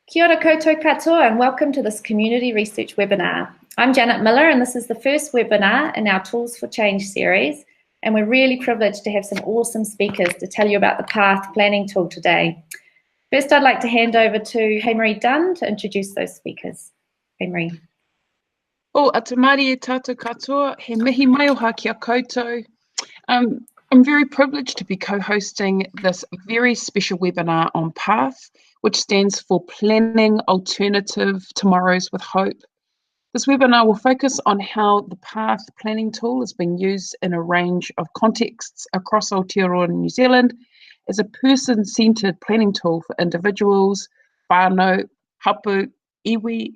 Kia ora koutou katoa and welcome to this community research webinar. I'm Janet Miller and this is the first webinar in our Tools for Change series, and we're really privileged to have some awesome speakers to tell you about the PATH planning tool today. First, I'd like to hand over to Kaye-Maree Dunn to introduce those speakers. Kaye-Maree. O atu Māori e tātou katoa, he mihi mai o kia koutou. I'm very privileged to be co-hosting this very special webinar on PATH, which stands for Planning Alternative Tomorrows with Hope. This webinar will focus on how the PATH planning tool is being used in a range of contexts across Aotearoa and New Zealand as a person-centred planning tool for individuals, whānau, hapu, iwi,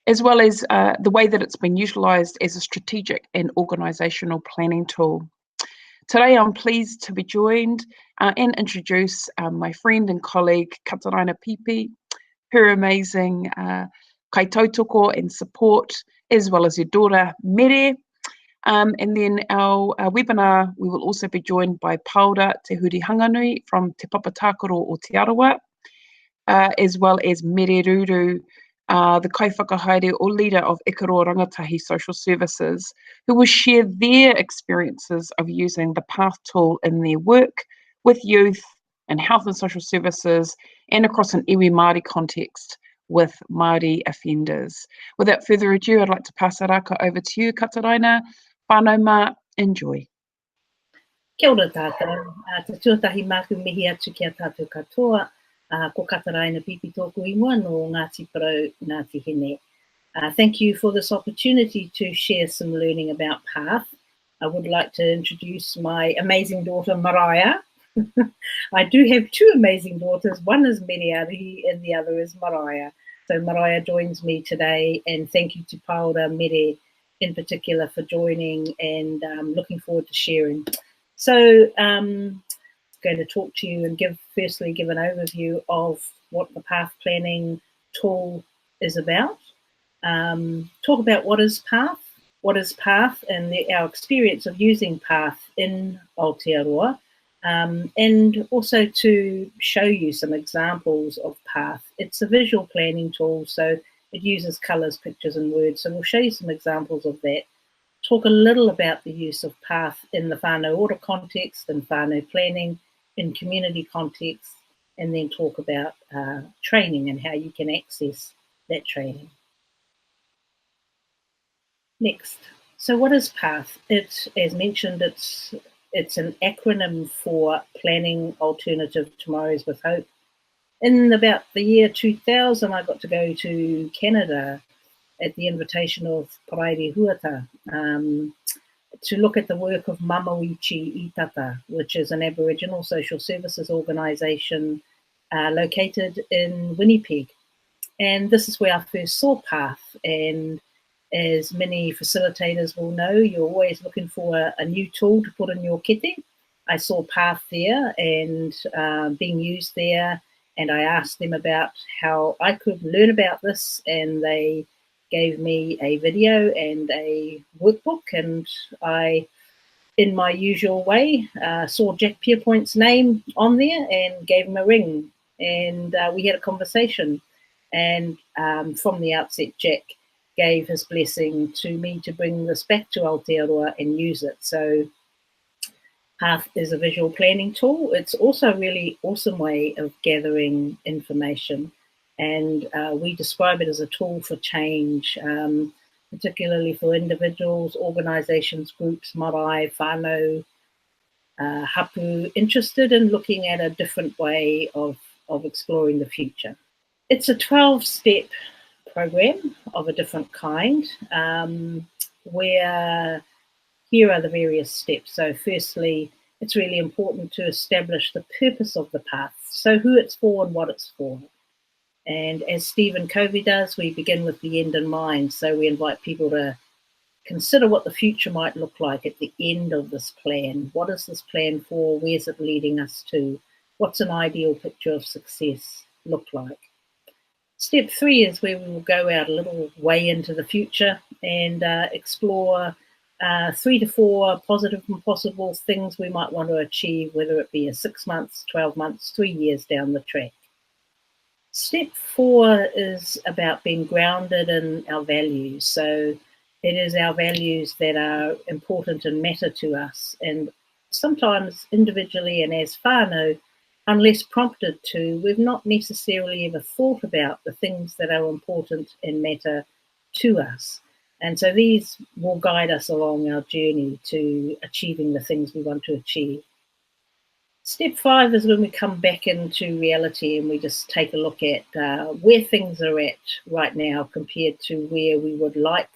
as well as the way that it's been utilised as a strategic and organisational planning tool. Today I'm pleased to be joined and introduce my friend and colleague Kataraina Pipi, her amazing kaitautoko and support, as well as her daughter Mere. And then our webinar, we will also be joined by Paora Te Hurihanganui from Te Papa Takaro o Aotearoa, as well as Mere Ruru, the kaiwhakahaere or leader of Ikaroa Rangatahi Social Services, who will share their experiences of using the PATH tool in their work with youth and health and social services and across an iwi Māori context with Māori offenders. Without further ado, I'd like to pass the raka over to you, Kataraina. Whānau mā, enjoy. Kia ora tātou, te tuatahi māku mihi atu kia tātou katoa. Ko Kataraina Pipi tōku ingoa no Ngāti Porou, Ngāti Hine. Thank you for this opportunity to share some learning about PATH. I would like to introduce my amazing daughter, Mariah. I do have two amazing daughters. One is Mere Ruru and the other is Mariah. So Mariah joins me today, and thank you to Paora, Mere in particular for joining, and looking forward to sharing. So, going to talk to you and firstly give an overview of what the PATH planning tool is about. Talk about what is PATH and our experience of using PATH in Aotearoa, and also to show you some examples of PATH. It's a visual planning tool, so it uses colours, pictures and words, so we'll show you some examples of that. Talk a little about the use of PATH in the whānau order context and whānau planning, in community context, and then talk about training and how you can access that training. Next, so what is PATH? As mentioned, it's an acronym for Planning Alternative Tomorrows with Hope. In about the year 2000, I got to go to Canada at the invitation of Paraire Huata, to look at the work of Mamawichi Itata, which is an Aboriginal social services organisation located in Winnipeg. And this is where I first saw PATH. And as many facilitators will know, you're always looking for a new tool to put in your kete. I saw PATH there and being used there, and I asked them about how I could learn about this, and they gave me a video and a workbook, and I, in my usual way, saw Jack Pierpoint's name on there and gave him a ring, and we had a conversation, and from the outset Jack gave his blessing to me to bring this back to Aotearoa and use it. So PATH is a visual planning tool. It's also a really awesome way of gathering information. And we describe it as a tool for change, particularly for individuals, organisations, groups, marae, whānau, hapu, interested in looking at a different way of exploring the future. It's a 12-step program of a different kind, where here are the various steps. So firstly, it's really important to establish the purpose of the PATH, so who it's for and what it's for. And as Stephen Covey does, we begin with the end in mind. So we invite people to consider what the future might look like at the end of this plan. What is this plan for? Where's it leading us to? What's an ideal picture of success look like? Step 3 is where we will go out a little way into the future and explore 3 to 4 positive and possible things we might want to achieve, whether it be a 6 months, 12 months, 3 years down the track. Step 4 is about being grounded in our values. So it is our values that are important and matter to us. And sometimes individually and as whānau, unless prompted to, we've not necessarily ever thought about the things that are important and matter to us. And so these will guide us along our journey to achieving the things we want to achieve. Step 5 is when we come back into reality and we just take a look at where things are at right now compared to where we would like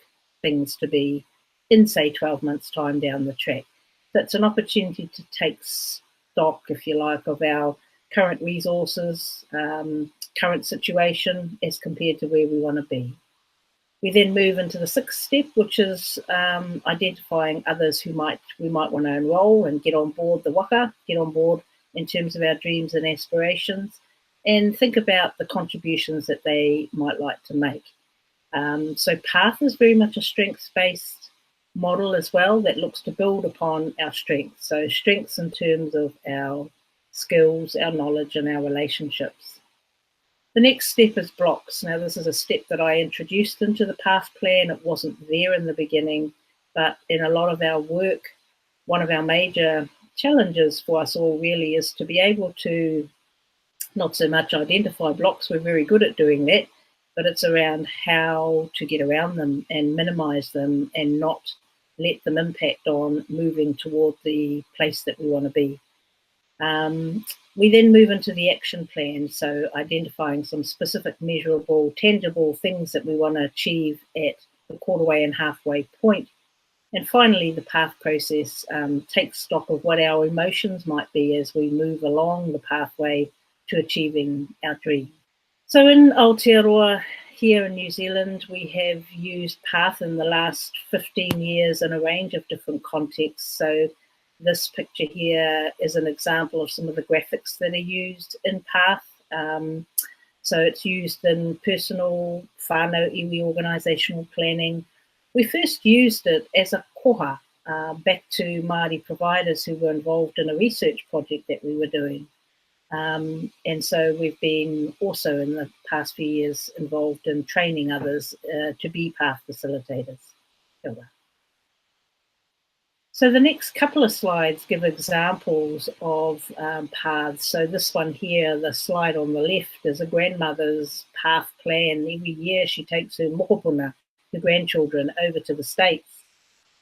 things to be in, say, 12 months' time down the track. So it's an opportunity to take stock, if you like, of our current resources, current situation as compared to where we want to be. We then move into the 6th step, which is identifying others who we might want to enrol and get on board the waka, get on board in terms of our dreams and aspirations, and think about the contributions that they might like to make. So PATH is very much a strengths-based model as well that looks to build upon our strengths. So strengths in terms of our skills, our knowledge, and our relationships. The next step is blocks. Now, this is a step that I introduced into the PATH plan. It wasn't there in the beginning, but in a lot of our work, one of our major challenges for us all really is to be able to not so much identify blocks, we're very good at doing that, but it's around how to get around them and minimize them and not let them impact on moving toward the place that we want to be. We then move into the action plan, so identifying some specific, measurable, tangible things that we want to achieve at the quarterway and halfway point. And finally, the PATH process takes stock of what our emotions might be as we move along the pathway to achieving our dream. So in Aotearoa, here in New Zealand, we have used PATH in the last 15 years in a range of different contexts. So this picture here is an example of some of the graphics that are used in PATH. So it's used in personal, whānau, iwi organisational planning. We first used it as a koha back to Māori providers who were involved in a research project that we were doing. And so we've been also in the past few years involved in training others to be PATH facilitators. Kia ora. So the next couple of slides give examples of paths. So this one here, the slide on the left, is a grandmother's PATH plan. Every year she takes her mokopuna, her grandchildren, over to the States.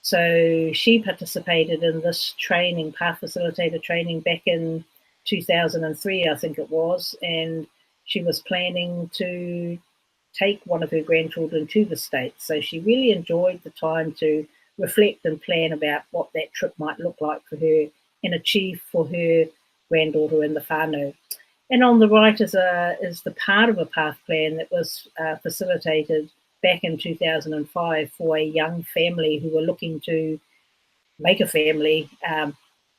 So she participated in this training, PATH facilitator training, back in 2003, I think it was, and she was planning to take one of her grandchildren to the States. So she really enjoyed the time to reflect and plan about what that trip might look like for her and achieve for her granddaughter in the whānau. And on the right is the part of a PATH plan that was facilitated back in 2005 for a young family who were looking to make a family,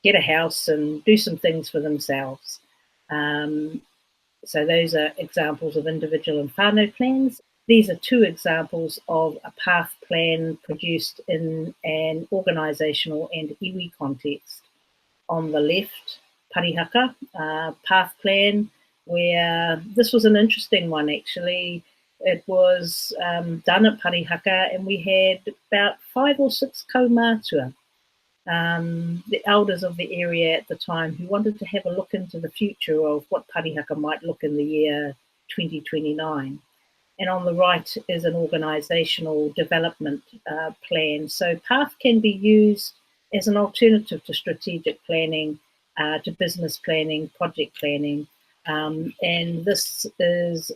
get a house and do some things for themselves. So those are examples of individual and whānau plans. These are two examples of a PATH plan produced in an organisational and iwi context. On the left, Parihaka, PATH plan, where this was an interesting one actually. It was done at Parihaka and we had about 5 or 6 kaumātua, the elders of the area at the time, who wanted to have a look into the future of what Parihaka might look in the year 2029. And on the right is an organisational development plan. So PATH can be used as an alternative to strategic planning, to business planning, project planning. And this is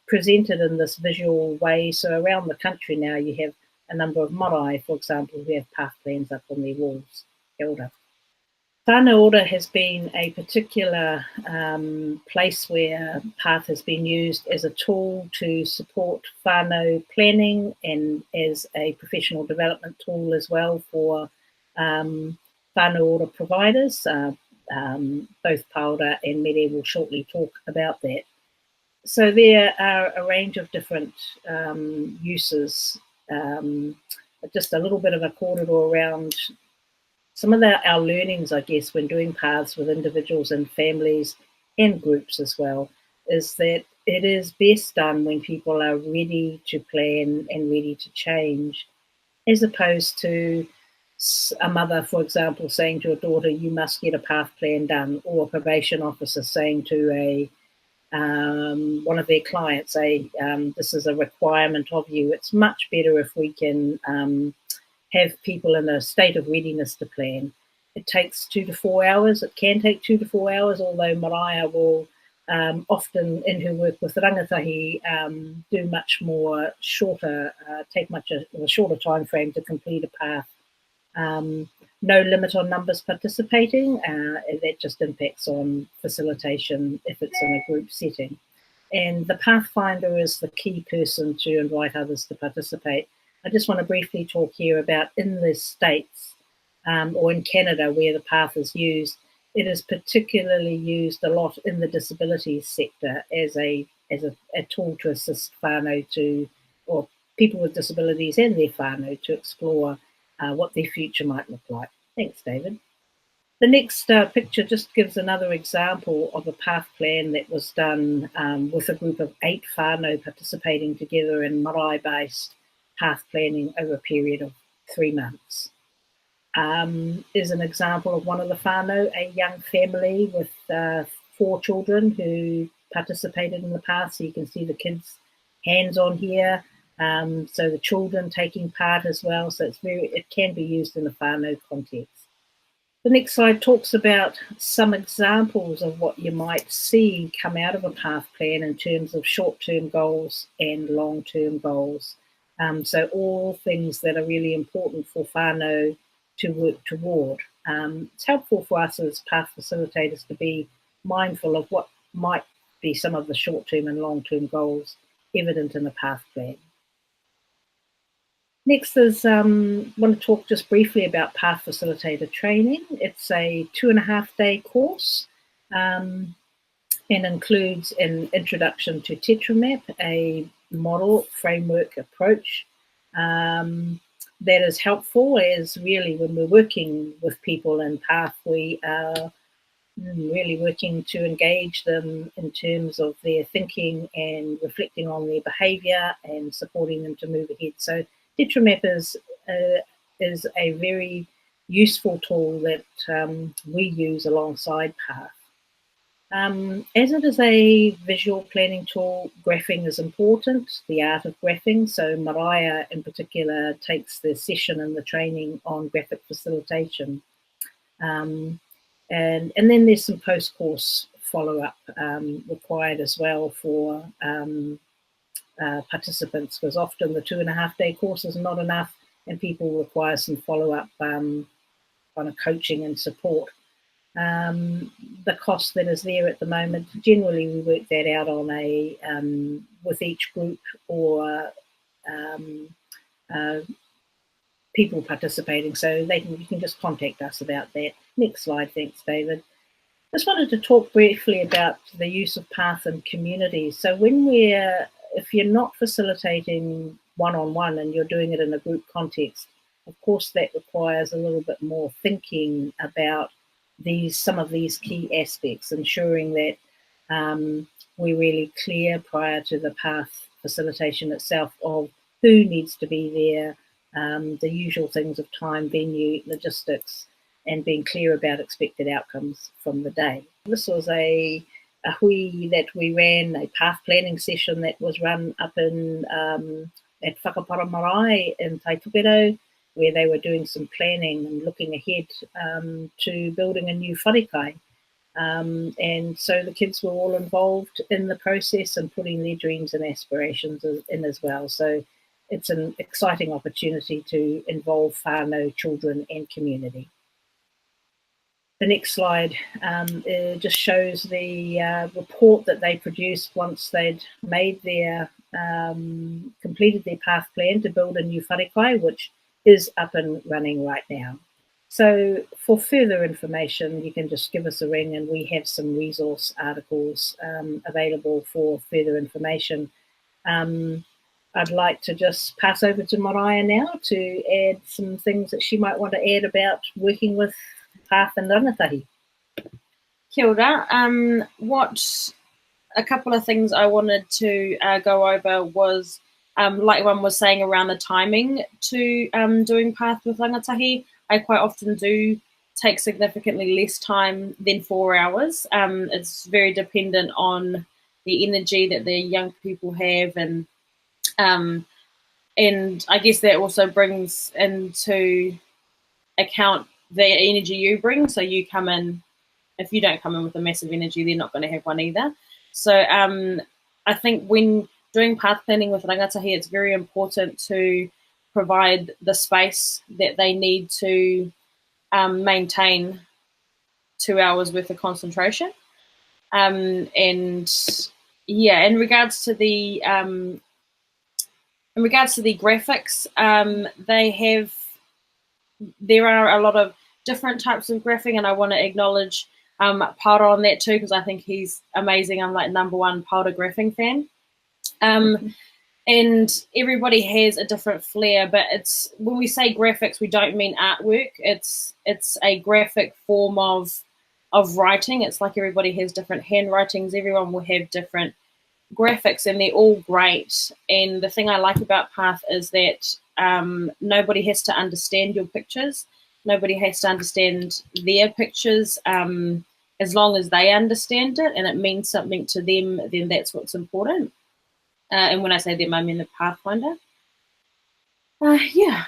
presented in this visual way. So around the country now you have a number of marae, for example, who have PATH plans up on their walls. Kia ora. Whānau Ora has been a particular place where PATH has been used as a tool to support whānau planning and as a professional development tool as well for Whānau Ora providers. Both Paora and Mere will shortly talk about that. So there are a range of different uses. Just a little bit of a corridor around some of our learnings, I guess, when doing paths with individuals and families and groups as well. is that it is best done when people are ready to plan and ready to change, as opposed to a mother, for example, saying to a daughter, you must get a path plan done, or a probation officer saying to one of their clients, this is a requirement of you. It's much better if we can have people in a state of readiness to plan. It takes 2 to 4 hours. It can take 2 to 4 hours, although Mariah will often, in her work with Rangatahi, do much more shorter, take a shorter time frame to complete a path. No limit on numbers participating. That just impacts on facilitation if it's in a group setting. And the Pathfinder is the key person to invite others to participate. I just want to briefly talk here about in the States or in Canada where the path is used. It is particularly used a lot in the disabilities sector as a tool to assist whānau or people with disabilities and their whānau to explore what their future might look like. Thanks, David. The next picture just gives another example of a path plan that was done with a group of 8 whānau participating together in marae-based path planning over a period of 3 months. Is an example of one of the whānau, a young family with 4 children who participated in the path. So you can see the kids' hands on here. So the children taking part as well. So it can be used in a whānau context. The next slide talks about some examples of what you might see come out of a path plan in terms of short-term goals and long-term goals. So all things that are really important for whānau to work toward. It's helpful for us as path facilitators to be mindful of what might be some of the short-term and long-term goals evident in the path plan. Next is, I want to talk just briefly about Path Facilitator training. It's a 2.5-day course and includes an introduction to TetraMap, a model framework approach that is helpful as really when we're working with people in Path, we are really working to engage them in terms of their thinking and reflecting on their behaviour and supporting them to move ahead. So TetraMap is a very useful tool that we use alongside Path. As it is a visual planning tool, graphing is important, the art of graphing. So Mariah in particular takes the session and the training on graphic facilitation. And then there's some post-course follow-up required as well for participants, because often the 2.5-day course is not enough and people require some follow-up kind of coaching and support. The cost that is there at the moment, generally we work that out on a with each group or people participating, so you can just contact us about that. Next slide, thanks David. Just wanted to talk briefly about the use of Path in communities. So if you're not facilitating one-on-one and you're doing it in a group context, of course that requires a little bit more thinking about some of these key aspects, ensuring that we're really clear prior to the path facilitation itself of who needs to be there, the usual things of time, venue, logistics, and being clear about expected outcomes from the day. This was a hui that we ran, a path planning session that was run up in at Whakapara Marae in Taipukero, where they were doing some planning and looking ahead to building a new wharekai. And so the kids were all involved in the process and putting their dreams and aspirations in as well. So it's an exciting opportunity to involve whānau, children and community. The next slide just shows the report that they produced once they'd made their, completed their path plan to build a new wharekai, which is up and running right now. So for further information, you can just give us a ring and we have some resource articles available for further information. I'd like to just pass over to Mariah now to add some things that she might want to add about working with Path and Rangatahi. Kia ora. What a couple of things I wanted to go over was, like one was saying around the timing to doing path with rangatahi. I quite often do take significantly less time than 4 hours. It's very dependent on the energy that the young people have, and I guess that also brings into account the energy you bring. So you come in, if you don't come in with a massive energy, they're not going to have one either. So I think when doing path planning with rangatahi, it's very important to provide the space that they need to maintain 2 hours worth of concentration. And yeah, in regards to the graphics, there are a lot of different types of graphing, and I want to acknowledge Paora on that too, because I think he's amazing. I'm like #1 Paora graphing fan. And everybody has a different flair, but it's, when we say graphics, we don't mean artwork. It's a graphic form of writing. It's like everybody has different handwritings. Everyone will have different graphics, and they're all great. And the thing I like about Path is that nobody has to understand your pictures. Nobody has to understand their pictures. As long as they understand it and it means something to them, then that's what's important. And when I say them, I mean the Pathfinder. Yeah.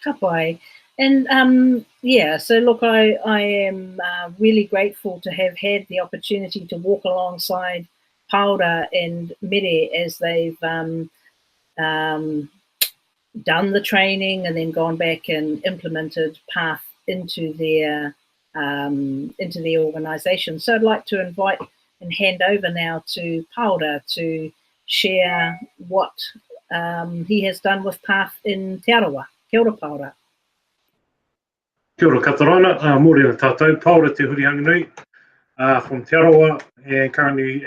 Ka pai. And yeah, so look, I am really grateful to have had the opportunity to walk alongside Paora and Mere as they've done the training and then gone back and implemented Path into their organisation. So I'd like to invite and hand over now to Paora to share what he has done with Path in Te Arawa. Kia ora, Paora. Kia ora Kataraina, mōrena tātou, Paora te Hurihanganui from Te Arawa, and currently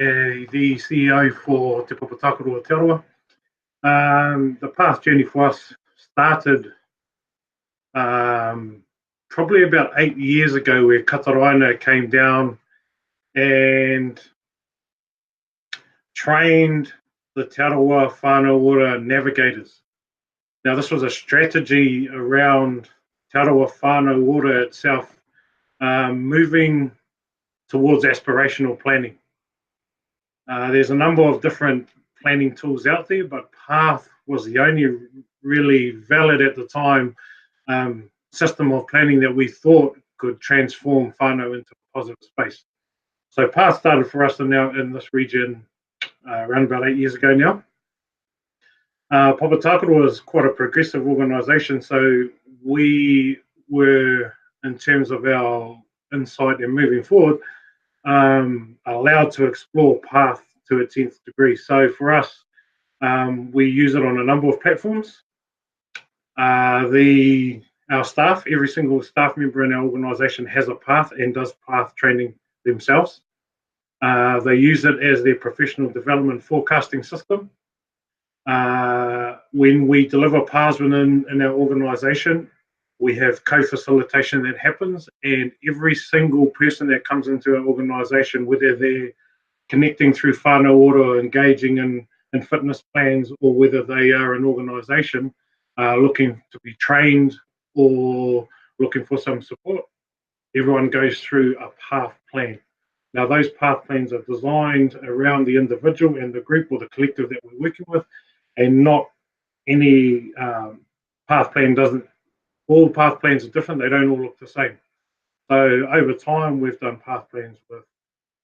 the CEO for Te Papa Takaro Aotearoa. The Path journey for us started probably about 8 years ago, where Kataraina came down and trained the Te Arawa whānau ora navigators. Now, this was a strategy around Te Arawa whānau ora itself, moving towards aspirational planning. There's a number of different planning tools out there, but Path was the only really valid at the time system of planning that we thought could transform whānau into a positive space. So Path started for us now in this region around about 8 years ago now. Papa Takaro was quite a progressive organisation, so we were, in terms of our insight and moving forward, allowed to explore Path to its 10th degree. So for us, we use it on a number of platforms. Our staff, every single staff member in our organisation has a Path and does Path training themselves. They use it as their professional development forecasting system. When we deliver paths within our organisation, we have co-facilitation that happens, and every single person that comes into our organisation, whether they're connecting through whānau ora, engaging in fitness plans, or whether they are an organisation looking to be trained or looking for some support, everyone goes through a Path plan. Now, those Path plans are designed around the individual and the group or the collective that we're working with, and not any Path plan doesn't, all Path plans are different, they don't all look the same. So over time, we've done Path plans with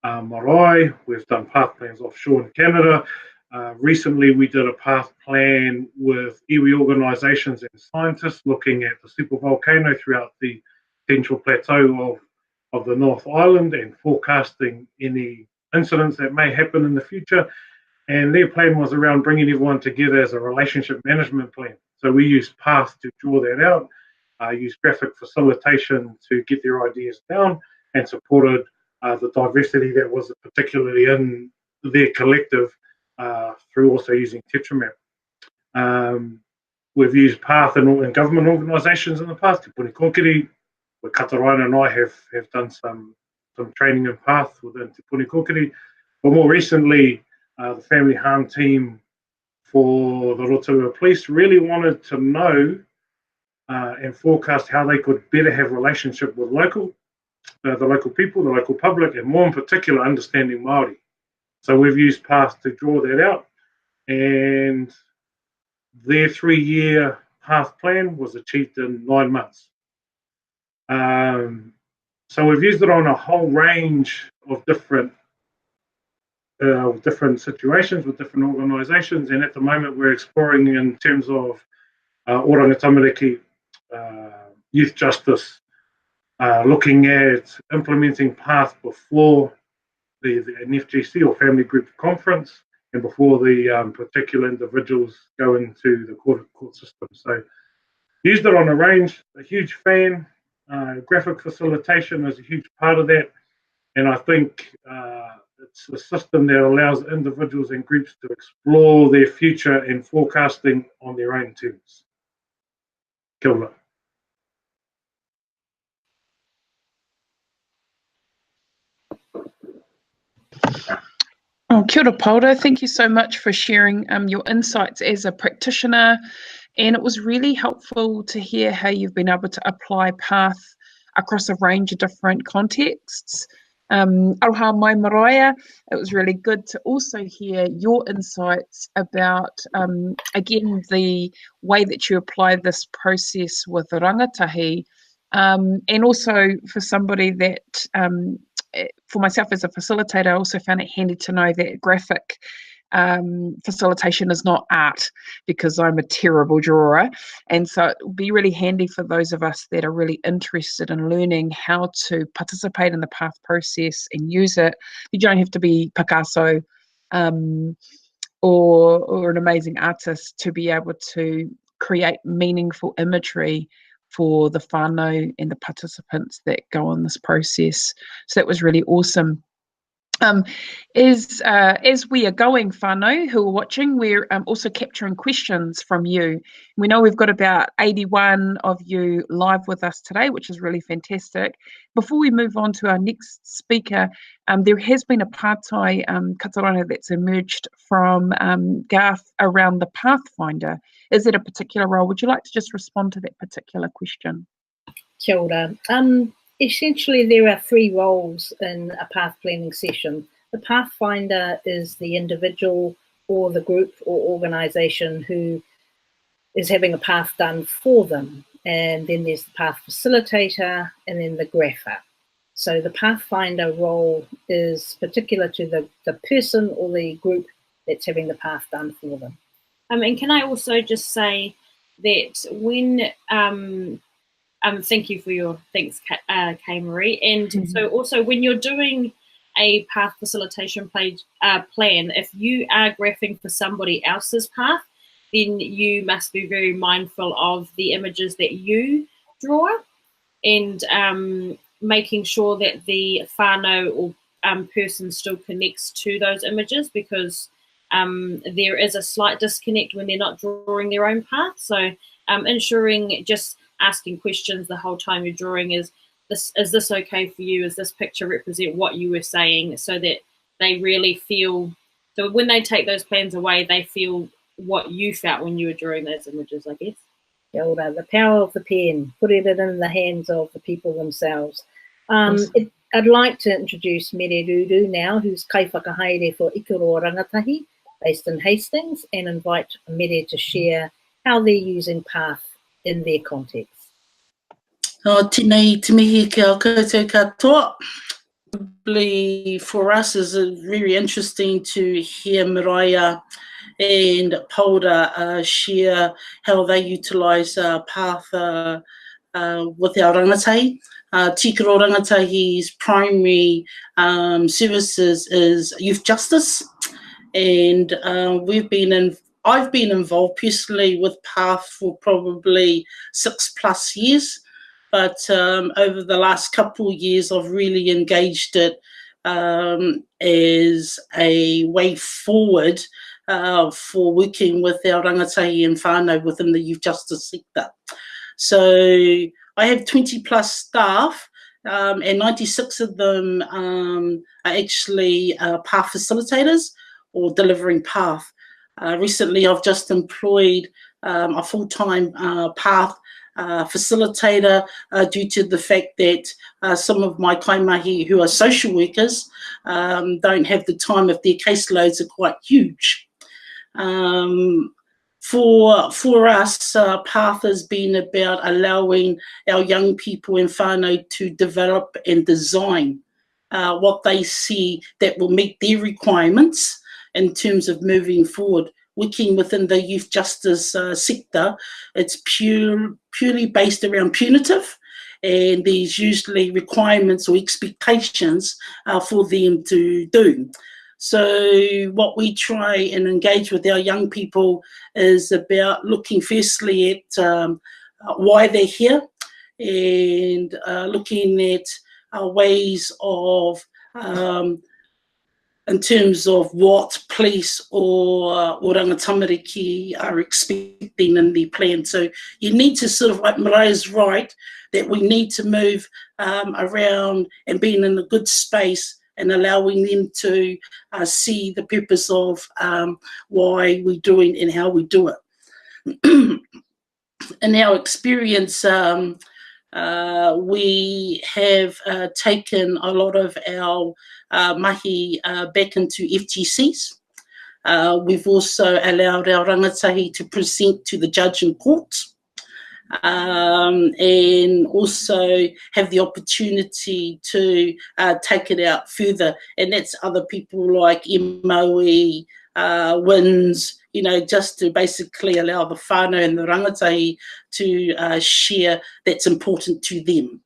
Marae, we've done Path plans offshore in Canada. Recently, we did a Path plan with iwi organisations and scientists looking at the supervolcano throughout the Central Plateau of the North Island and forecasting any incidents that may happen in the future. And their plan was around bringing everyone together as a relationship management plan. So we used Path to draw that out, used graphic facilitation to get their ideas down, and supported the diversity that was particularly in their collective through also using Tetramap. We've used Path in government organisations in the past, Te Punikokiri, where Kataraina and I have done some training in Path within Te Punikokiri. But more recently, the family harm team for the Rotorua Police really wanted to know and forecast how they could better have relationship with the local people, the local public, and more in particular, understanding Māori. So we've used PATH to draw that out, and their 3-year PATH plan was achieved in 9 months. So we've used it on a whole range of different situations with different organisations, and at the moment we're exploring in terms of oranga tamariki, youth justice, looking at implementing PATH before the NFGC or Family Group Conference and before the particular individuals go into the court system. So used it on a range, a huge fan. Graphic facilitation is a huge part of that, and I think it's a system that allows individuals and groups to explore their future and forecasting on their own terms. Kia ora. Oh, kia ora, Paora. Thank you so much for sharing your insights as a practitioner. And it was really helpful to hear how you've been able to apply PATH across a range of different contexts. Aroha mai maraea, it was really good to also hear your insights about, again, the way that you apply this process with Rangatahi, and also for somebody that, for myself as a facilitator, I also found it handy to know that graphic facilitation is not art, because I'm a terrible drawer, and so it will be really handy for those of us that are really interested in learning how to participate in the PATH process and use it. You don't have to be Picasso or an amazing artist to be able to create meaningful imagery for the whānau and the participants that go on this process. So that was really awesome. As we are going, whānau who are watching, we're also capturing questions from you. We know we've got about 81 of you live with us today, which is really fantastic. Before we move on to our next speaker, there has been a pātai Kataraina that's emerged from Garth around the Pathfinder. Is it a particular role? Would you like to just respond to that particular question? Kia ora. Essentially, there are 3 roles in a PATH planning session. The Pathfinder is the individual or the group or organisation who is having a PATH done for them. And then there's the PATH Facilitator and then the grapher. So the Pathfinder role is particular to the person or the group that's having the PATH done for them. And can I also just say that when thank you for your thanks, Kaye-Maree. And so also when you're doing a PATH facilitation plan, if you are graphing for somebody else's PATH, then you must be very mindful of the images that you draw and making sure that the whānau or person still connects to those images, because there is a slight disconnect when they're not drawing their own PATH. So ensuring just asking questions the whole time you're drawing, is this okay for you? Does this picture represent what you were saying? So that they really feel, so when they take those plans away, they feel what you felt when you were drawing those images, I guess. Kia ora. The power of the pen, putting it in the hands of the people themselves. I'd like to introduce Mere Ruru now, who's kai whakahaere for Ikaroa Rangatahi, based in Hastings, and invite Mere to share how they're using PATH in their context. Tēnei te mihi kia koutou katoa. Probably for us is very interesting to hear Maraea and Paora share how they utilise PATH with our rangatahi. Tikaro Rangatahi's primary services is youth justice, and I've been involved personally with PATH for probably 6+ years, but over the last couple of years I've really engaged it as a way forward for working with our rangatahi and whānau within the youth justice sector. So I have 20+ staff and 96 of them are actually path facilitators or delivering path. Recently, I've just employed a full-time path facilitator due to the fact that some of my kaimahi who are social workers don't have the time if their caseloads are quite huge. For us, path has been about allowing our young people in whānau to develop and design what they see that will meet their requirements in terms of moving forward. Working within the youth justice sector, it's purely based around punitive, and there's usually requirements or expectations for them to do. So what we try and engage with our young people is about looking firstly at why they're here, and looking at ways of in terms of what police or rangatamariki are expecting in their plan. So you need to sort of, like Mariah's right, that we need to move around and being in a good space and allowing them to see the purpose of why we're doing and how we do it. In our experience, we have taken a lot of our mahi back into FTCs. We've also allowed our rangatahi to present to the judge in court, and also have the opportunity to take it out further. And that's other people like MOE, WINS, you know, just to basically allow the whānau and the rangatahi to share that's important to them.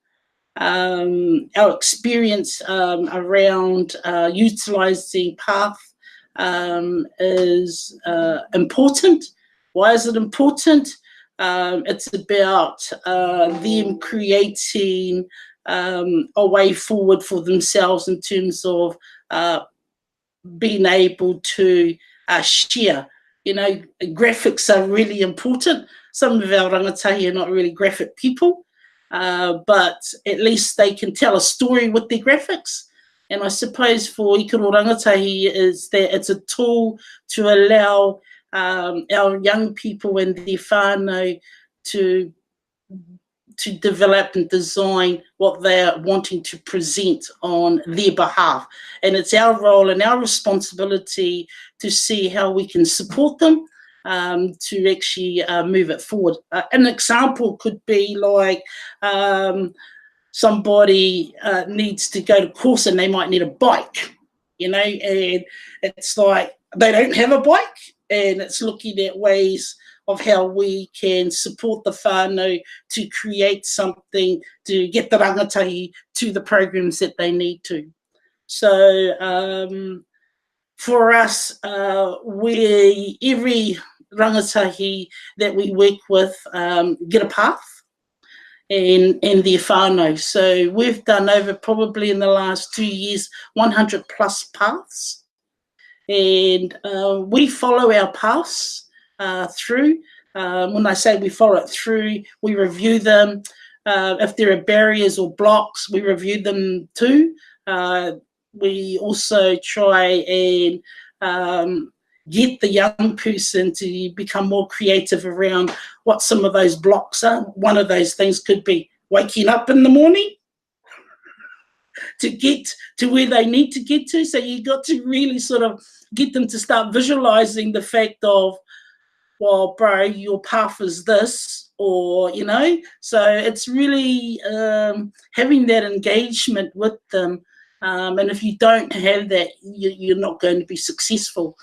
Our experience around utilising path is important. Why is it important? It's about them creating a way forward for themselves in terms of being able to share. You know, graphics are really important. Some of our rangatahi are not really graphic people, but at least they can tell a story with their graphics. And I suppose for Ikaroa rangatahi is that it's a tool to allow our young people and their whānau to develop and design what they are wanting to present on their behalf. And it's our role and our responsibility to see how we can support them to actually move it forward. An example could be like somebody needs to go to course and they might need a bike, you know, and it's like they don't have a bike, and it's looking at ways of how we can support the whānau to create something to get the rangatahi to the programs that they need to. So for us, every rangatahi that we work with get a path and their whānau. So we've done over probably in the last 2 years, 100 plus paths. And we follow our paths through. When I say we follow it through, we review them. If there are barriers or blocks, we review them too. We also try and get the young person to become more creative around what some of those blocks are. One of those things could be waking up in the morning to get to where they need to get to. So you got to really sort of get them to start visualizing the fact of, well, bro, your path is this, or, you know. So it's really having that engagement with them. And if you don't have that, you're not going to be successful.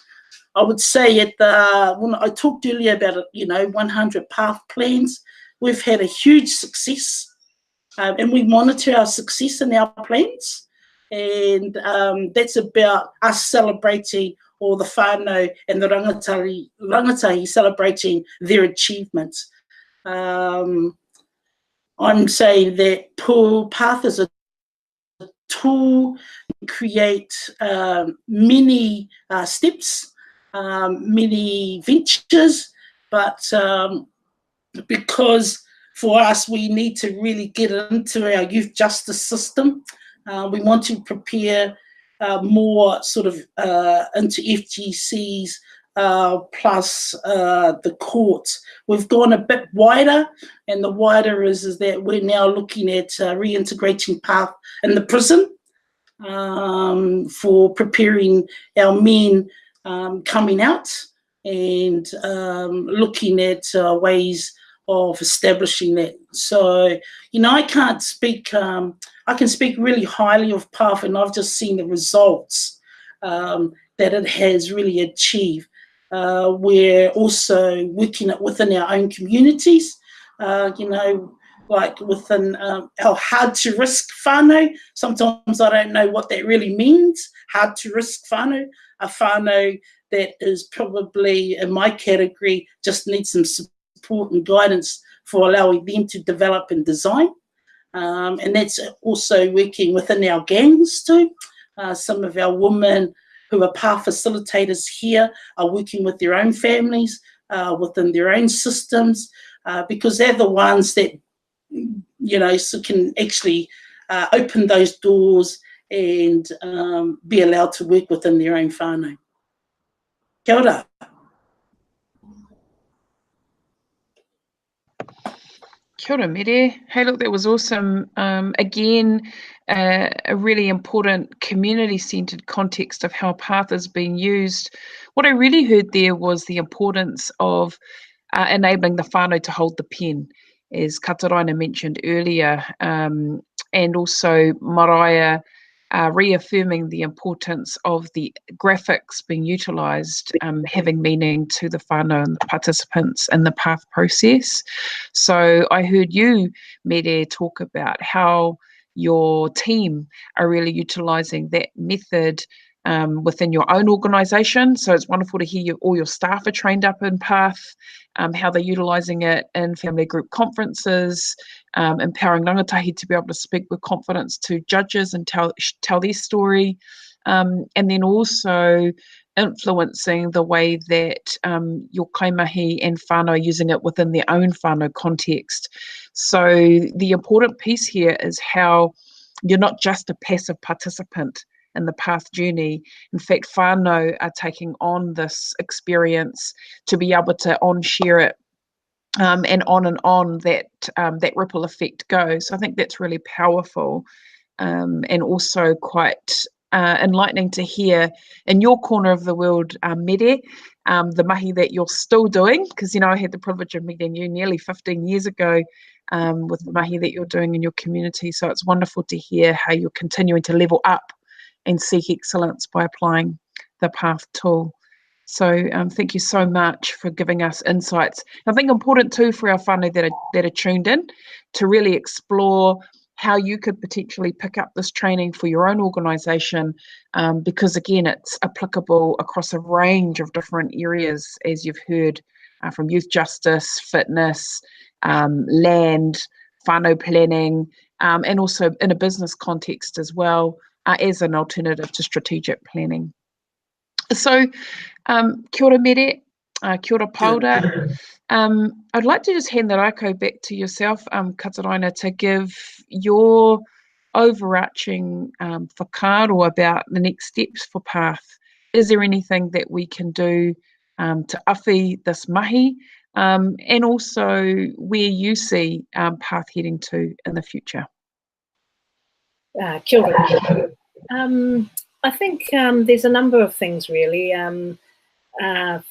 I would say when I talked earlier about it, you know, 100 path plans, we've had a huge success, and we monitor our success in our plans, and that's about us celebrating, or the whānau and the rangatahi celebrating their achievements. I'm saying that path is a tool to create many steps, many ventures, but because for us, we need to really get into our youth justice system. We want to prepare more sort of into FGCs plus the courts. We've gone a bit wider, and the wider is that we're now looking at reintegrating path in the prison for preparing our men coming out, and looking at ways of establishing that. So, you know, I can't speak, I can speak really highly of PATH, and I've just seen the results that it has really achieved. We're also working it within our own communities, you know, like within our hard to risk whānau. Sometimes I don't know what that really means, hard to risk whānau. A whānau that is probably, in my category, just needs some support and guidance for allowing them to develop and design. And that's also working within our gangs too. Some of our women who are PATH facilitators here are working with their own families, within their own systems, because they're the ones that, you know, so can actually open those doors and be allowed to work within their own whānau. Kia ora. Kia ora, Mere. Hey, look, that was awesome. Again, a really important community-centred context of how PATH is being used. What I really heard there was the importance of enabling the whānau to hold the pen, as Kataraina mentioned earlier, and also Mariah reaffirming the importance of the graphics being utilised, having meaning to the whānau and the participants in the PATH process. So I heard you, Mere, talk about how your team are really utilising that method within your own organisation. So it's wonderful to hear all your staff are trained up in PATH, how they're utilising it in family group conferences, empowering Rangatahi to be able to speak with confidence to judges and tell their story, and then also influencing the way that your kaimahi and whānau are using it within their own whānau context. So the important piece here is how you're not just a passive participant in the PATH journey. In fact, whānau are taking on this experience to be able to share it, and on that ripple effect goes. So I think that's really powerful, and also quite enlightening to hear in your corner of the world, Mere, the mahi that you're still doing, because, you know, I had the privilege of meeting you nearly 15 years ago, with the mahi that you're doing in your community. So it's wonderful to hear how you're continuing to level up and seek excellence by applying the PATH tool. So thank you so much for giving us insights. I think important too for our whānau that are tuned in to really explore how you could potentially pick up this training for your own organisation, because again, it's applicable across a range of different areas, as you've heard, from youth justice, fitness, land, whānau planning, and also in a business context as well, as an alternative to strategic planning. So, kia ora Mere, kia ora Paora. I'd like to just hand the rako back to yourself, Kataraina, to give your overarching whakaaro about the next steps for PATH. Is there anything that we can do to awhi this mahi, and also where you see PATH heading to in the future? Kia ora. I think there's a number of things really.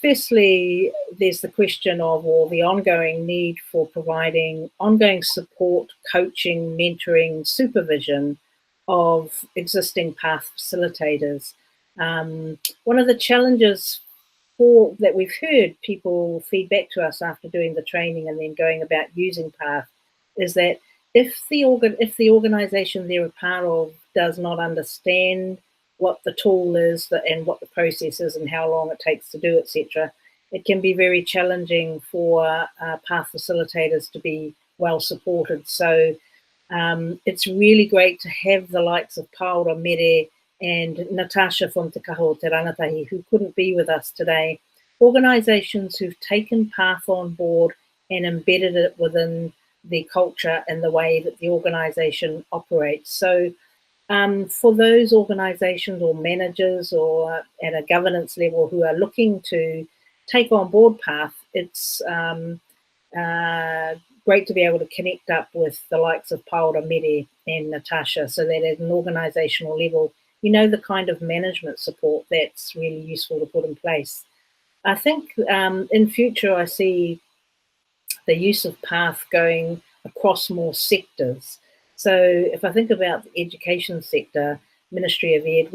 Firstly, there's the question of, or the ongoing need for providing ongoing support, coaching, mentoring, supervision of existing PATH facilitators. One of the challenges that we've heard people feedback to us after doing the training and then going about using PATH is that if the organisation they're a part of does not understand what the tool is and what the process is and how long it takes to do, etc., it can be very challenging for PATH facilitators to be well supported. So it's really great to have the likes of Paora, Mere, and Natasha from Te Kaho Te Rangatahi, who couldn't be with us today. Organisations who've taken PATH on board and embedded it within the culture and the way that the organisation operates. So for those organisations or managers or at a governance level who are looking to take on board PATH, it's great to be able to connect up with the likes of Paora, Mere and Natasha, so that at an organisational level, you know the kind of management support that's really useful to put in place. I think in future I see the use of PATH going across more sectors. So if I think about the education sector, Ministry of Ed,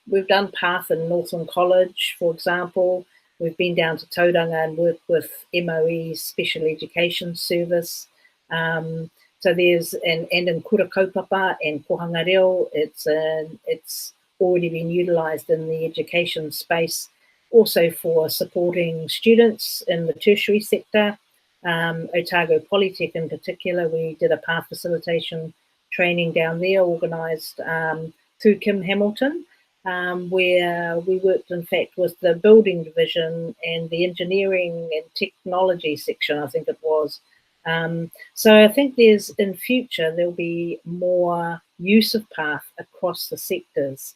we've done PATH in Northland College, for example. We've been down to Tauranga and worked with MOE's Special Education Service. So there's, and in Kura Kaupapa and Kohanga Reo, it's already been utilised in the education space, also for supporting students in the tertiary sector. Otago Polytech in particular, we did a PATH facilitation training down there, organised through Kim Hamilton, where we worked in fact with the building division and the engineering and technology section, I think it was. So I think in future there'll be more use of PATH across the sectors.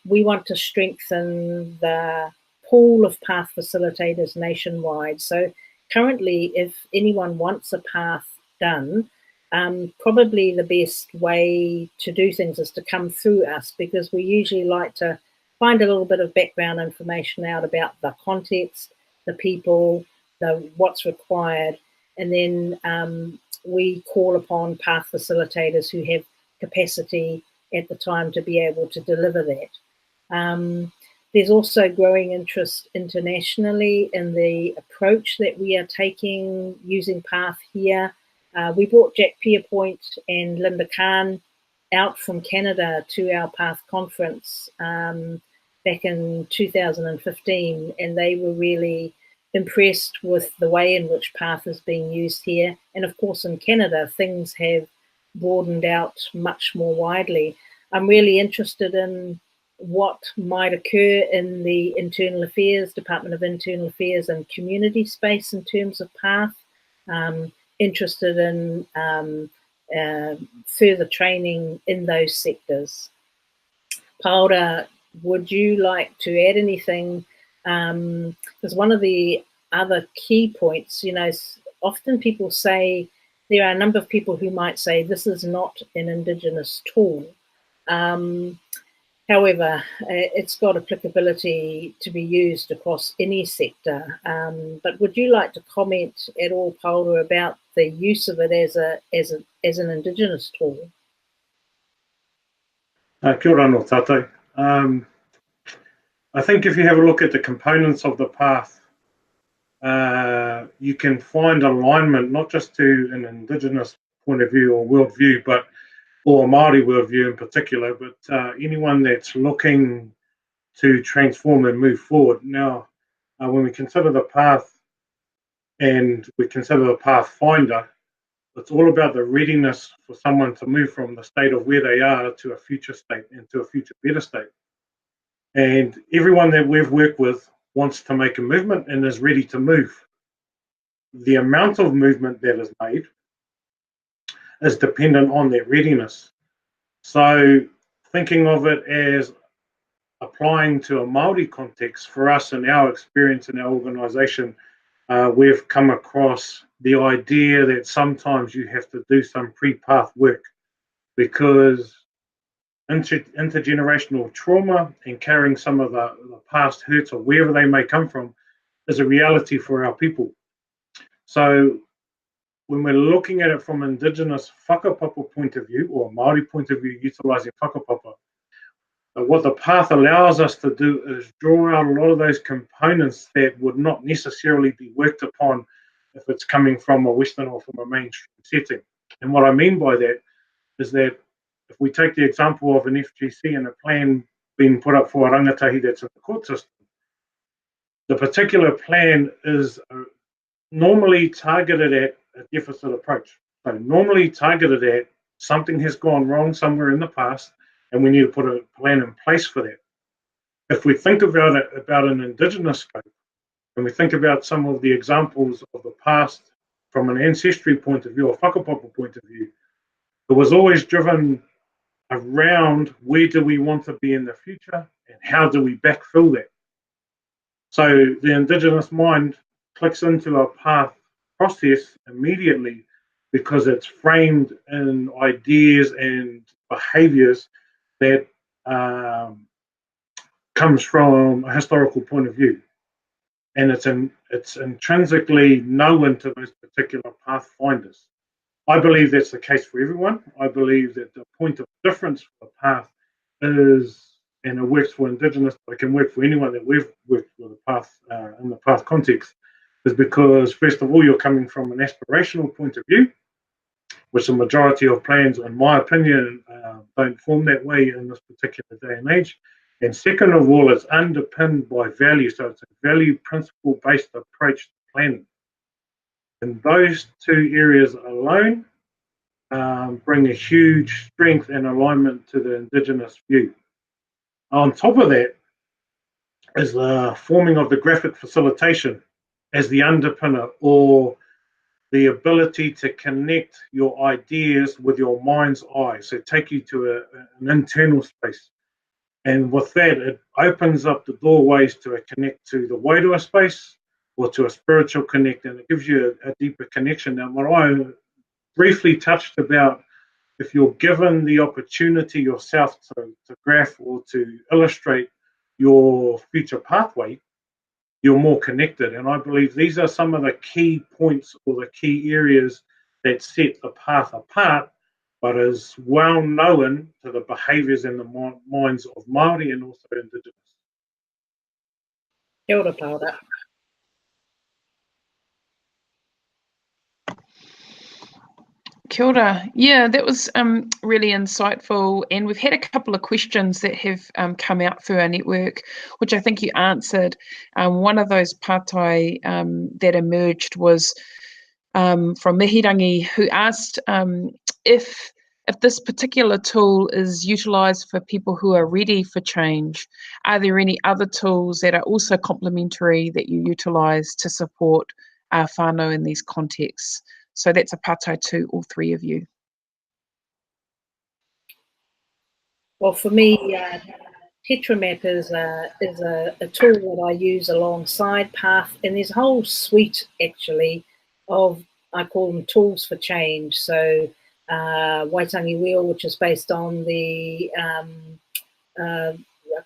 We want to strengthen the pool of PATH facilitators nationwide. So currently, if anyone wants a PATH done, probably the best way to do things is to come through us, because we usually like to find a little bit of background information out about the context, the people, what's required, and then we call upon PATH facilitators who have capacity at the time to be able to deliver that. There's also growing interest internationally in the approach that we are taking using PATH here. We brought Jack Pierpoint and Linda Khan out from Canada to our PATH conference back in 2015, and they were really impressed with the way in which PATH is being used here. And of course in Canada, things have broadened out much more widely. I'm really interested in what might occur in the Internal Affairs, Department of Internal Affairs and community space in terms of PATH. Interested in further training in those sectors. Paora, would you like to add anything? Because one of the other key points, often people say, there are a number of people who might say this is not an Indigenous tool. However, it's got applicability to be used across any sector. But would you like to comment at all, Paora, about the use of it as an Indigenous tool? Kia ora no tātou. I think if you have a look at the components of the PATH, you can find alignment not just to an Indigenous point of view or worldview, or a Māori worldview in particular, but anyone that's looking to transform and move forward. Now, when we consider the PATH and we consider the Pathfinder, it's all about the readiness for someone to move from the state of where they are to a future state and to a future better state. And everyone that we've worked with wants to make a movement and is ready to move. The amount of movement that is made is dependent on that readiness. So thinking of it as applying to a Māori context, for us in our experience in our organisation, we've come across the idea that sometimes you have to do some pre-PATH work, because intergenerational trauma and carrying some of the past hurts or wherever they may come from is a reality for our people. So when we're looking at it from Indigenous whakapapa point of view, or Māori point of view, utilising whakapapa, what the PATH allows us to do is draw out a lot of those components that would not necessarily be worked upon if it's coming from a Western or from a mainstream setting. And what I mean by that is that if we take the example of an FGC and a plan being put up for a rangatahi that's in the court system, the particular plan is normally targeted at a deficit approach. So normally targeted at something has gone wrong somewhere in the past, and we need to put a plan in place for that. If we think about it about an Indigenous scope, and we think about some of the examples of the past from an ancestry point of view, or whakapapa point of view, it was always driven around where do we want to be in the future and how do we backfill that. So the Indigenous mind clicks into a path process immediately because it's framed in ideas and behaviours that comes from a historical point of view. And it's intrinsically known to those particular pathfinders. I believe that's the case for everyone. I believe that the point of difference for the path is, and it works for Indigenous, but it can work for anyone that we've worked with the path in the path context, is because first of all, you're coming from an aspirational point of view, which the majority of plans, in my opinion, don't form that way in this particular day and age. And second of all, it's underpinned by value. So it's a value principle-based approach to planning. And those two areas alone bring a huge strength and alignment to the Indigenous view. On top of that is the forming of the graphic facilitation as the underpinner, or the ability to connect your ideas with your mind's eye. So take you to an internal space. And with that, it opens up the doorways to a connect to the wairua space or to a spiritual connect, and it gives you a deeper connection. Now, what I briefly touched about, if you're given the opportunity yourself to graph or to illustrate your future pathway, you're more connected. And I believe these are some of the key points or the key areas that set the path apart, but is well known to the behaviours and the minds of Māori and also Indigenous. Kia ora, Paora. Kia ora. Yeah, that was really insightful, and we've had a couple of questions that have come out through our network, which I think you answered. One of those pātai that emerged was from Mihirangi, who asked if this particular tool is utilised for people who are ready for change. Are there any other tools that are also complementary that you utilise to support our whānau in these contexts? So that's a pātai to all three of you. Well, for me, TetraMap is a tool that I use alongside Path, and there's a whole suite actually of, I call them tools for change. So Waitangi Wheel, which is based on the kind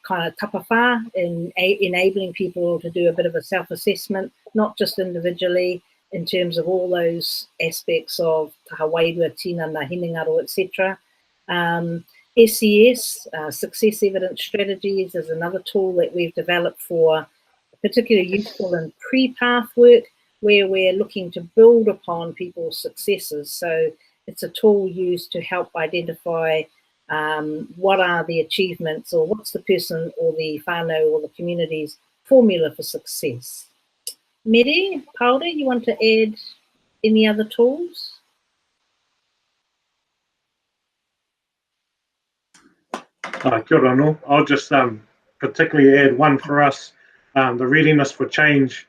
of tapawha in enabling people to do a bit of a self-assessment, not just individually, in terms of all those aspects of taha wairua, tina, ngā hinengaro, etc. SES, Success Evidence Strategies, is another tool that we've developed for particularly useful in pre-path work, where we're looking to build upon people's successes. So it's a tool used to help identify what are the achievements, or what's the person or the whānau or the community's formula for success. Mere, Paora, you want to add any other tools? Kia ora anō. I'll just particularly add one for us, the readiness for change.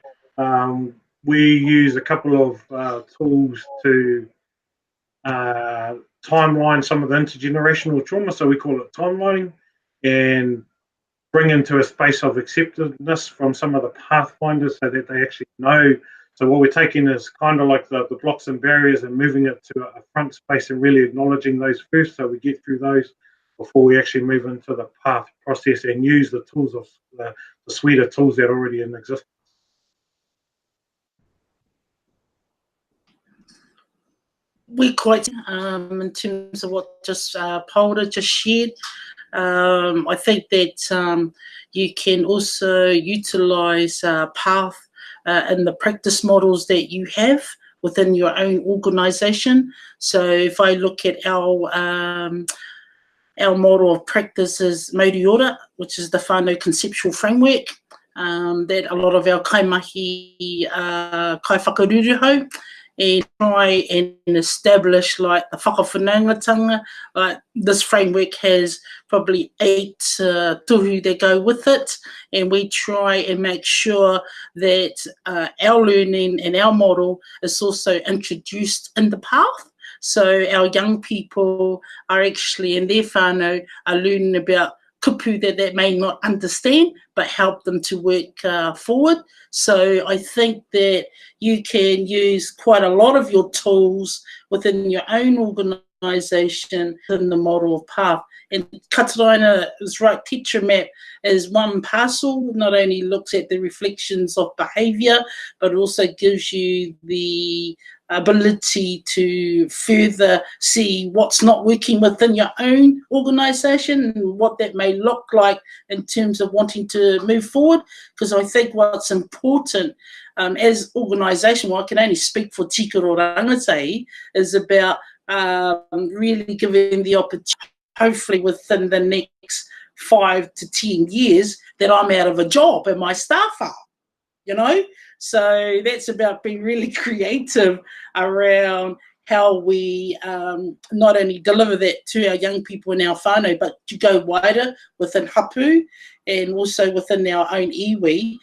We use a couple of tools to timeline some of the intergenerational trauma, so we call it timelining, and bring into a space of acceptedness from some of the pathfinders so that they actually know. So what we're taking is kind of like the blocks and barriers and moving it to a front space and really acknowledging those first, so we get through those before we actually move into the path process and use the tools of the suite of tools that are already in existence. We quite, in terms of what just Paora just shared, I think that you can also utilise path in the practice models that you have within your own organisation. So if I look at our model of practice is Mere Ruru, which is the whānau conceptual framework that a lot of our kaimahi kai whakaruruhau and try and establish like the whakawhanaungatanga. Like this framework has probably 8 tohu that go with it, and we try and make sure that our learning and our model is also introduced in the path. So our young people are actually in their whānau are learning about kupu that they may not understand, but help them to work forward. So I think that you can use quite a lot of your tools within your own organisation in the model of path. And Kataraina is right, teacher map is one parcel, not only looks at the reflections of behaviour, but also gives you the ability to further see what's not working within your own organisation and what that may look like in terms of wanting to move forward. Because I think what's important as organisation, well, I can only speak for Ikaroa Rangatahi, is about really giving the opportunity, hopefully within the next 5 to 10 years, that I'm out of a job and my staff are, you know? So that's about being really creative around how we not only deliver that to our young people in our whānau, but to go wider within hapu and also within our own iwi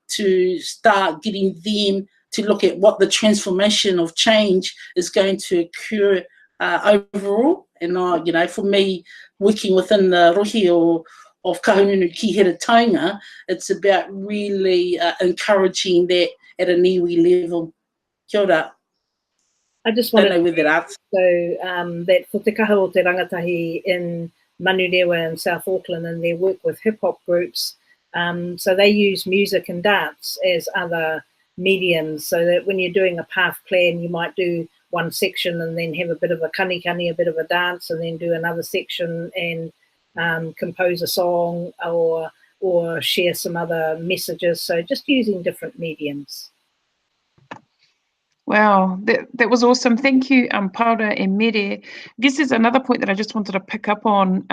to start getting them to look at what the transformation of change is going to occur overall. And, you know, for me, working within the rohi of kahununu ki hera taonga, it's about really encouraging that at an iwi level. Kia ora. I just want to know whether that's that for te kaha o te rangatahi in Manurewa and South Auckland and their work with hip hop groups, so they use music and dance as other mediums, so that when you're doing a path plan, you might do one section and then have a bit of a kani, a bit of a dance, and then do another section and compose a song or share some other messages. So just using different mediums. Wow, that was awesome. Thank you, Paora and Mere. I guess there's another point that I just wanted to pick up on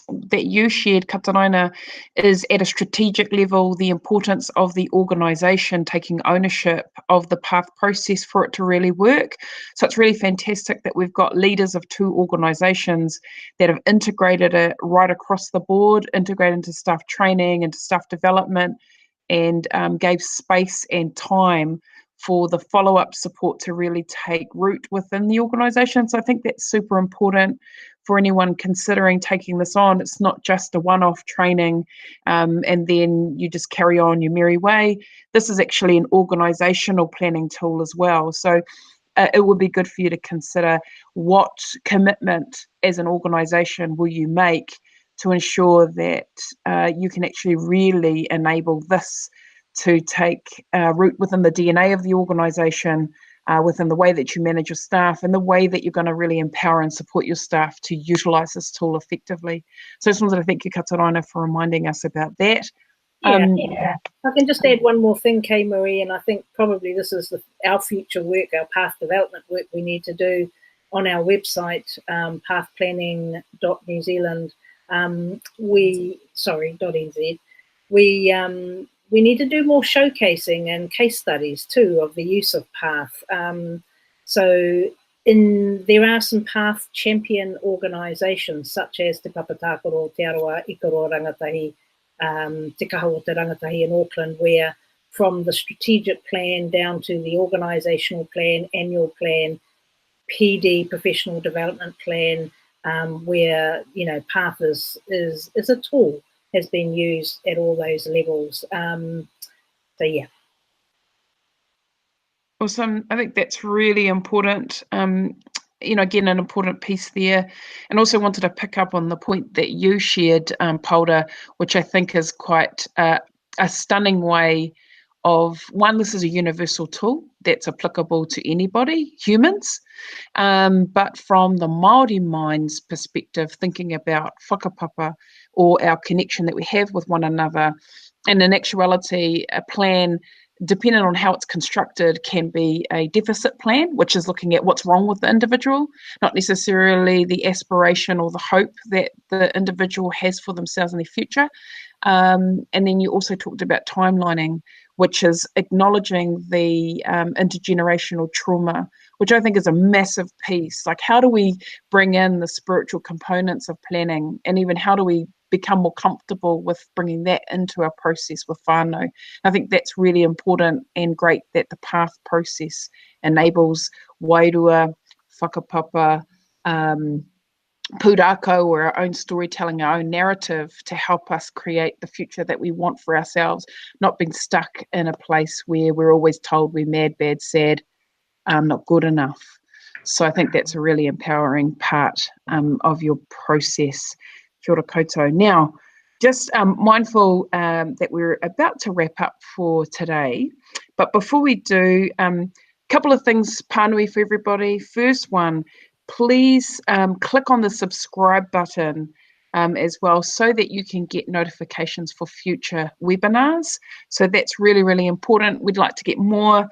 that you shared, Kataraina, is at a strategic level, the importance of the organisation taking ownership of the path process for it to really work. So it's really fantastic that we've got leaders of 2 organisations that have integrated it right across the board, integrated into staff training, into staff development, and gave space and time for the follow-up support to really take root within the organisation. So I think that's super important for anyone considering taking this on. It's not just a one-off training and then you just carry on your merry way. This is actually an organisational planning tool as well. So it would be good for you to consider what commitment as an organisation will you make to ensure that you can actually really enable this to take root within the DNA of the organisation, within the way that you manage your staff and the way that you're going to really empower and support your staff to utilise this tool effectively. So I just wanted to thank you, Kataraina, for reminding us about that. Yeah. I can just add one more thing, Kaye-Maree, and I think probably this is our future work, our path development work we need to do on our website, pathplanning.New Zealand. .nz. We need to do more showcasing and case studies too of the use of path. So there are some path champion organisations such as Te Papa Takaro, Te Arawa, Ikaroa, Rangatahi, Te Kaha o te Rangatahi in Auckland, where from the strategic plan down to the organisational plan, annual plan, PD, professional development plan, where, you know, path is a tool, has been used at all those levels. So yeah. Awesome. I think that's really important. You know, again, an important piece there. And also wanted to pick up on the point that you shared, Paora, which I think is quite a stunning way of, one, this is a universal tool that's applicable to anybody, humans, but from the Māori mind's perspective, thinking about whakapapa or our connection that we have with one another. And in actuality, a plan, depending on how it's constructed, can be a deficit plan, which is looking at what's wrong with the individual, not necessarily the aspiration or the hope that the individual has for themselves in the future. And then you also talked about timelining, which is acknowledging the intergenerational trauma, which I think is a massive piece. Like, how do we bring in the spiritual components of planning, and even how do we become more comfortable with bringing that into our process with whānau? I think that's really important and great that the path process enables wairua, whakapapa, pūrākau, or our own storytelling, our own narrative, to help us create the future that we want for ourselves, not being stuck in a place where we're always told we're mad, bad, sad, not good enough. So I think that's a really empowering part of your process. Kia ora koutou. Now, just mindful that we're about to wrap up for today, but before we do, a couple of things, pānui, for everybody. First one, please click on the subscribe button as well, so that you can get notifications for future webinars. So that's really, really important. We'd like to get more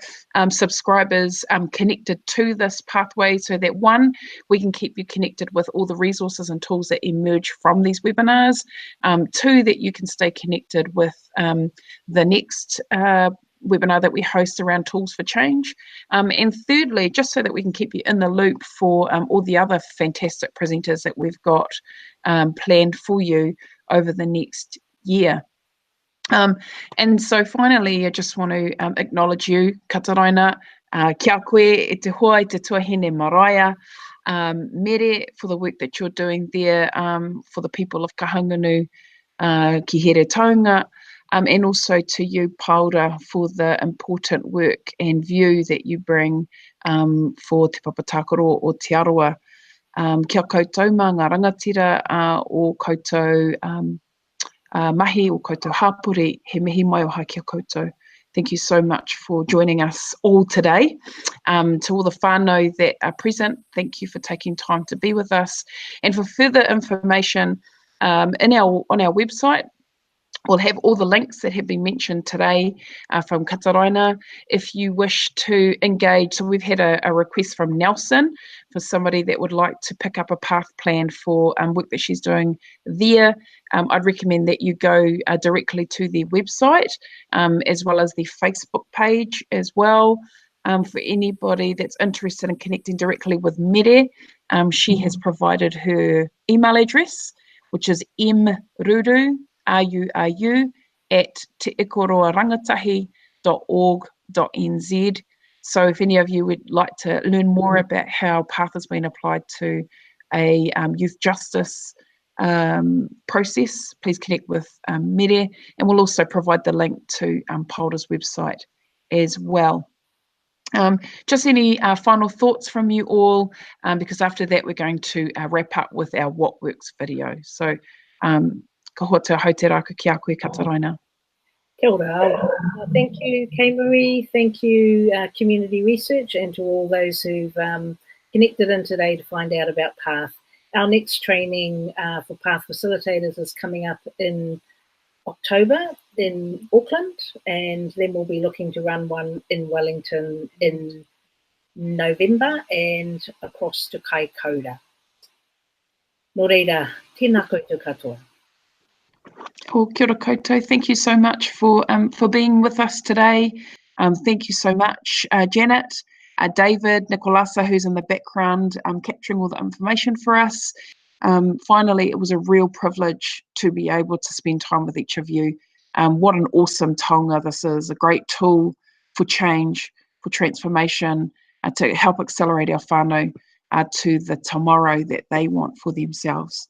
subscribers connected to this pathway, so that, one, we can keep you connected with all the resources and tools that emerge from these webinars. Two, that you can stay connected with the next webinar that we host around tools for change, and thirdly, just so that we can keep you in the loop for all the other fantastic presenters that we've got planned for you over the next year. And so finally, I just want to acknowledge you, Kataraina, kia koe, e te hoa, e te tuahine maraea, Mere, for the work that you're doing there for the people of Kahungunu, ki here taunga. And also to you, Paora, for the important work and view that you bring for Te Papa Takaro o Te Arawa. Kia koutou mā ngā rangatira o koutou mahi o koutou hapori, he mihi mai o ha kia koutou. Thank you so much for joining us all today. To all the whānau that are present, thank you for taking time to be with us. And for further information on our website, we'll have all the links that have been mentioned today from Kataraina. If you wish to engage, so we've had a request from Nelson for somebody that would like to pick up a path plan for work that she's doing there. I'd recommend that you go directly to their website, as well as the Facebook page as well. For anybody that's interested in connecting directly with Mere, she has provided her email address, which is mruru, RURU, at te Ikaroa rangatahi.org.nz. So if any of you would like to learn more about how path has been applied to a youth justice process, please connect with Mere, and we'll also provide the link to Paora's website as well. Just any final thoughts from you all, because after that we're going to wrap up with our What Works video. So ka hoa te hau te rāku ki a koe, Kataraina. Kia ora. Thank you, Kaye-Maree. Thank you, Community Research, and to all those who've connected in today to find out about PATH. Our next training for PATH facilitators is coming up in October in Auckland, and then we'll be looking to run one in Wellington in November and across to Kaikoura. Nō reira, tēnā koutou katoa. Oh, kia ora koutou. Thank you so much for being with us today. Thank you so much, Janet, David, Nicolasa, who's in the background capturing all the information for us. Finally, it was a real privilege to be able to spend time with each of you. What an awesome taonga this is, a great tool for change, for transformation, to help accelerate our whānau to the tomorrow that they want for themselves.